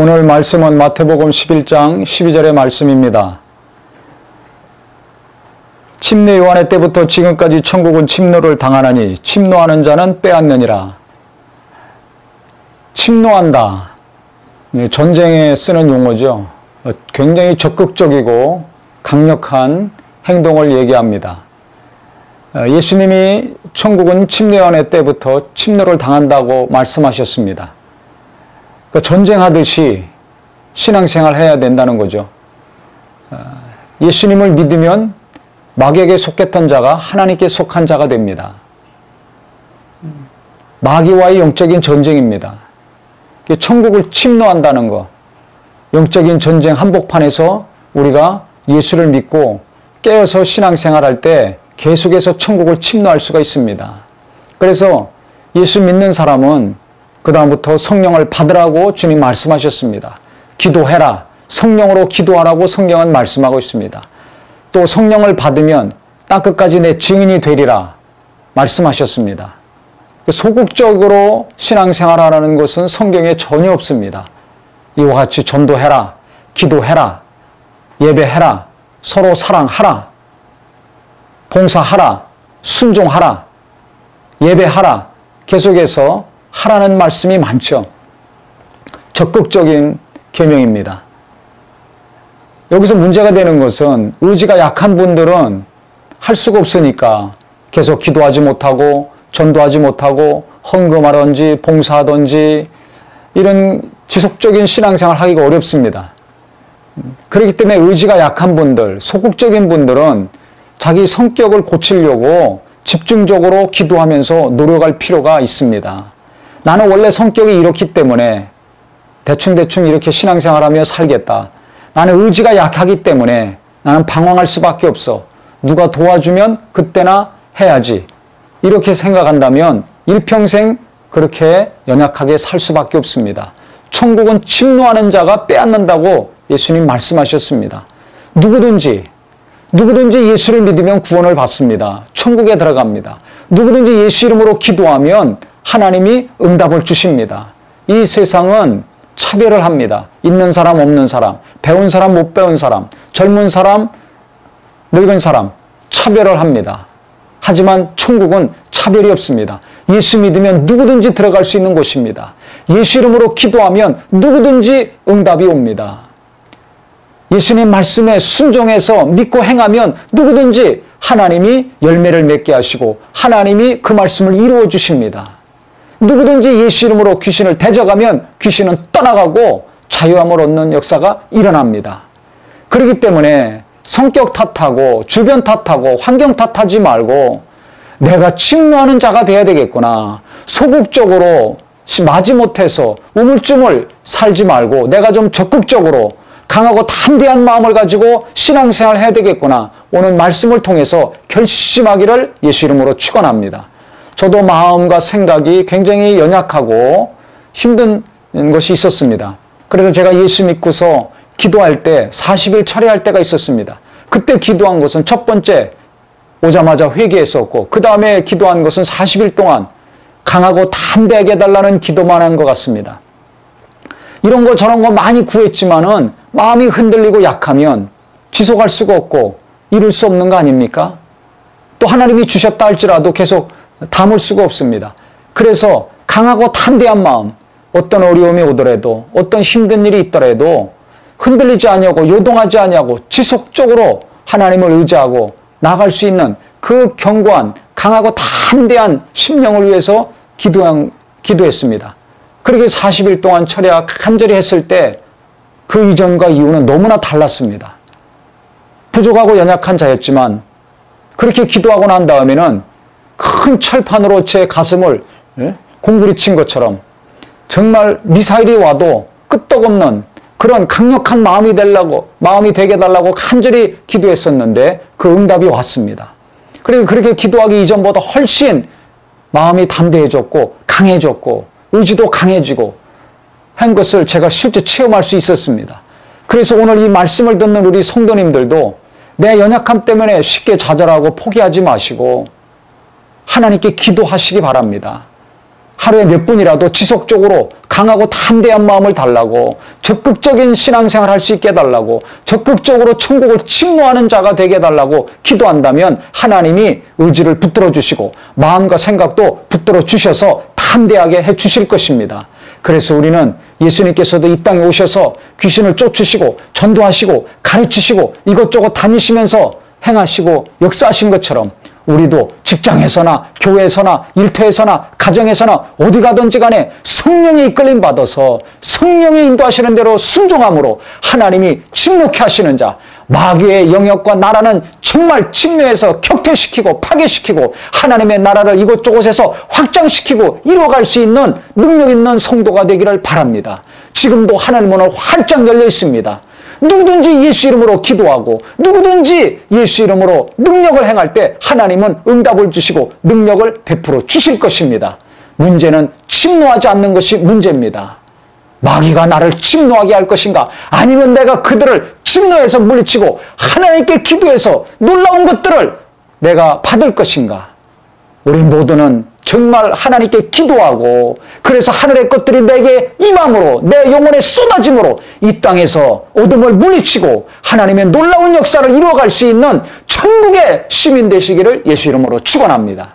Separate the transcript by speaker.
Speaker 1: 오늘 말씀은 마태복음 11장 12절의 말씀입니다. 침례 요한의 때부터 지금까지 천국은 침노를 당하나니 침노하는 자는 빼앗느니라. 침노한다. 전쟁에 쓰는 용어죠. 굉장히 적극적이고 강력한 행동을 얘기합니다. 예수님이 천국은 침례 요한의 때부터 침노를 당한다고 말씀하셨습니다. 전쟁하듯이 신앙생활 해야 된다는 거죠. 예수님을 믿으면 마귀에게 속했던 자가 하나님께 속한 자가 됩니다. 마귀와의 영적인 전쟁입니다. 천국을 침노한다는 것, 영적인 전쟁 한복판에서 우리가 예수를 믿고 깨어서 신앙생활할 때 계속해서 천국을 침노할 수가 있습니다. 그래서 예수 믿는 사람은 그 다음부터 성령을 받으라고 주님 말씀하셨습니다. 기도해라. 성령으로 기도하라고 성경은 말씀하고 있습니다. 또 성령을 받으면 땅끝까지 내 증인이 되리라 말씀하셨습니다. 소극적으로 신앙생활하라는 것은 성경에 전혀 없습니다. 이와 같이 전도해라, 기도해라, 예배해라, 서로 사랑하라, 봉사하라, 순종하라, 예배하라, 계속해서 하라는 말씀이 많죠. 적극적인 계명입니다. 여기서 문제가 되는 것은 의지가 약한 분들은 할 수가 없으니까 계속 기도하지 못하고 전도하지 못하고 헌금하든지 봉사하든지 이런 지속적인 신앙생활 하기가 어렵습니다. 그렇기 때문에 의지가 약한 분들, 소극적인 분들은 자기 성격을 고치려고 집중적으로 기도하면서 노력할 필요가 있습니다. 나는 원래 성격이 이렇기 때문에 대충대충 이렇게 신앙생활하며 살겠다. 나는 의지가 약하기 때문에 나는 방황할 수밖에 없어. 누가 도와주면 그때나 해야지. 이렇게 생각한다면 일평생 그렇게 연약하게 살 수밖에 없습니다. 천국은 침노하는 자가 빼앗는다고 예수님 말씀하셨습니다. 누구든지 예수를 믿으면 구원을 받습니다. 천국에 들어갑니다. 누구든지 예수 이름으로 기도하면 하나님이 응답을 주십니다. 이 세상은 차별을 합니다. 있는 사람, 없는 사람, 배운 사람, 못 배운 사람, 젊은 사람, 늙은 사람, 차별을 합니다. 하지만 천국은 차별이 없습니다. 예수 믿으면 누구든지 들어갈 수 있는 곳입니다. 예수 이름으로 기도하면 누구든지 응답이 옵니다. 예수님 말씀에 순종해서 믿고 행하면 누구든지 하나님이 열매를 맺게 하시고 하나님이 그 말씀을 이루어 주십니다. 누구든지 예수 이름으로 귀신을 대적하면 귀신은 떠나가고 자유함을 얻는 역사가 일어납니다. 그렇기 때문에 성격 탓하고 주변 탓하고 환경 탓하지 말고 내가 침노하는 자가 돼야 되겠구나. 소극적으로 마지못해서 우물쭈물 살지 말고 내가 좀 적극적으로 강하고 담대한 마음을 가지고 신앙생활을 해야 되겠구나. 오늘 말씀을 통해서 결심하기를 예수 이름으로 축원합니다. 저도 마음과 생각이 굉장히 연약하고 힘든 것이 있었습니다. 그래서 제가 예수 믿고서 기도할 때 40일 철회할 때가 있었습니다. 그때 기도한 것은 첫 번째 오자마자 회개했었고 그 다음에 기도한 것은 40일 동안 강하고 담대하게 해달라는 기도만 한 것 같습니다. 이런 거 저런 거 많이 구했지만은 마음이 흔들리고 약하면 지속할 수가 없고 이룰 수 없는 거 아닙니까? 또 하나님이 주셨다 할지라도 계속 담을 수가 없습니다. 그래서 강하고 담대한 마음, 어떤 어려움이 오더라도 어떤 힘든 일이 있더라도 흔들리지 아니하고 요동하지 아니하고 지속적으로 하나님을 의지하고 나갈 수 있는 그 견고한 강하고 담대한 심령을 위해서 기도했습니다. 그렇게 40일 동안 철야 간절히 했을 때 그 이전과 이후는 너무나 달랐습니다. 부족하고 연약한 자였지만 그렇게 기도하고 난 다음에는 큰 철판으로 제 가슴을 공구리 친 것처럼 정말 미사일이 와도 끄떡없는 그런 강력한 마음이 되게 해달라고 간절히 기도했었는데 그 응답이 왔습니다. 그리고 그렇게 기도하기 이전보다 훨씬 마음이 담대해졌고 강해졌고 의지도 강해지고 한 것을 제가 실제 체험할 수 있었습니다. 그래서 오늘 이 말씀을 듣는 우리 성도님들도 내 연약함 때문에 쉽게 좌절하고 포기하지 마시고 하나님께 기도하시기 바랍니다. 하루에 몇 분이라도 지속적으로 강하고 담대한 마음을 달라고, 적극적인 신앙생활 할 수 있게 해달라고, 적극적으로 천국을 침노하는 자가 되게 해달라고 기도한다면 하나님이 의지를 붙들어 주시고 마음과 생각도 붙들어 주셔서 담대하게 해 주실 것입니다. 그래서 우리는 예수님께서도 이 땅에 오셔서 귀신을 쫓으시고 전도하시고 가르치시고 이것저것 다니시면서 행하시고 역사하신 것처럼 우리도 직장에서나 교회에서나 일터에서나 가정에서나 어디 가든지 간에 성령의 이끌림 받아서 성령의 인도하시는 대로 순종함으로 하나님이 침노케 하시는 자, 마귀의 영역과 나라는 정말 침노해서 격퇴시키고 파괴시키고 하나님의 나라를 이곳저곳에서 확장시키고 이뤄갈 수 있는 능력 있는 성도가 되기를 바랍니다. 지금도 하나님 문은 활짝 열려 있습니다. 누구든지 예수 이름으로 기도하고 누구든지 예수 이름으로 능력을 행할 때 하나님은 응답을 주시고 능력을 베풀어 주실 것입니다. 문제는 침노하지 않는 것이 문제입니다. 마귀가 나를 침노하게 할 것인가? 아니면 내가 그들을 침노해서 물리치고 하나님께 기도해서 놀라운 것들을 내가 받을 것인가? 우리 모두는 정말 하나님께 기도하고 그래서 하늘의 것들이 내게 임함으로 내 영혼에 쏟아짐으로 이 땅에서 어둠을 물리치고 하나님의 놀라운 역사를 이루어갈 수 있는 천국의 시민 되시기를 예수 이름으로 축원합니다.